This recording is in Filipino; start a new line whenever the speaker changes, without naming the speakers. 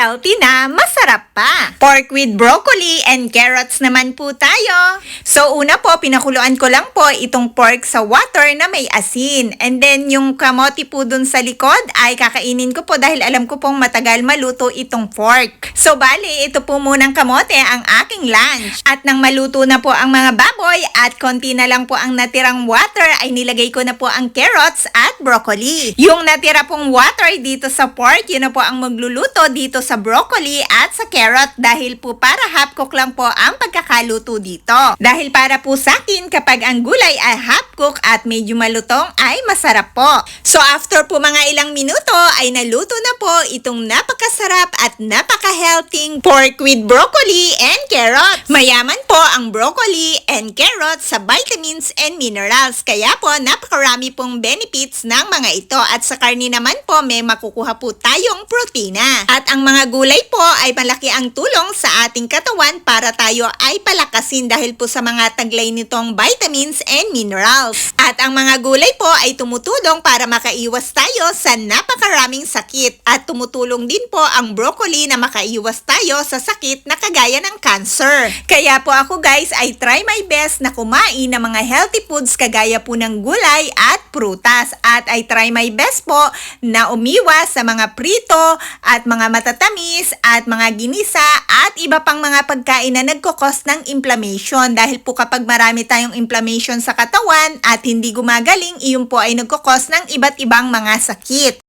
healthy na, masarap pa. Pork with broccoli and carrots naman po tayo. So una po, pinakuluan ko lang po itong pork sa water na may asin. And then yung kamote po dun sa likod ay kakainin ko po dahil alam ko pong matagal maluto itong pork. So bali, ito po munang kamote ang aking lunch. At nang maluto na po ang mga baboy at konti na lang po ang natirang water ay nilagay ko na po ang carrots at broccoli. Yung natira pong water dito sa pork, yun na po ang magluluto dito sa broccoli at sa carrot dahil po para half cook lang po ang pagkakaluto dito. Dahil para po sa akin kapag ang gulay ay half cook at medyo malutong ay masarap po. So after po mga ilang minuto ay naluto na po itong napakasarap at napaka-healthy pork with broccoli and carrots. Mayaman po ang broccoli and carrots sa vitamins and minerals kaya po napakarami pong benefits ng mga ito at sa karni naman po may makukuha po tayong protina. At ang mga gulay po ay malaki ang tulong sa ating katawan para tayo ay palakasin dahil po sa mga taglay nitong vitamins and minerals. At ang mga gulay po ay tumutulong para makaiwas tayo sa napakaraming sakit at tumutulong din po ang broccoli na makaiwas tayo sa sakit na kagaya ng cancer. Kaya po ako guys ay try my best na kumain ng mga healthy foods kagaya po ng gulay at prutas at ay try my best po na umiwas sa mga prito at mga matatamis at mga ginisa at iba pang mga pagkain na nagkukos ng inflammation dahil po kapag marami tayong inflammation sa katawan at hindi gumagaling, iyon po ay nagkukos ng iba't ibang mga sakit.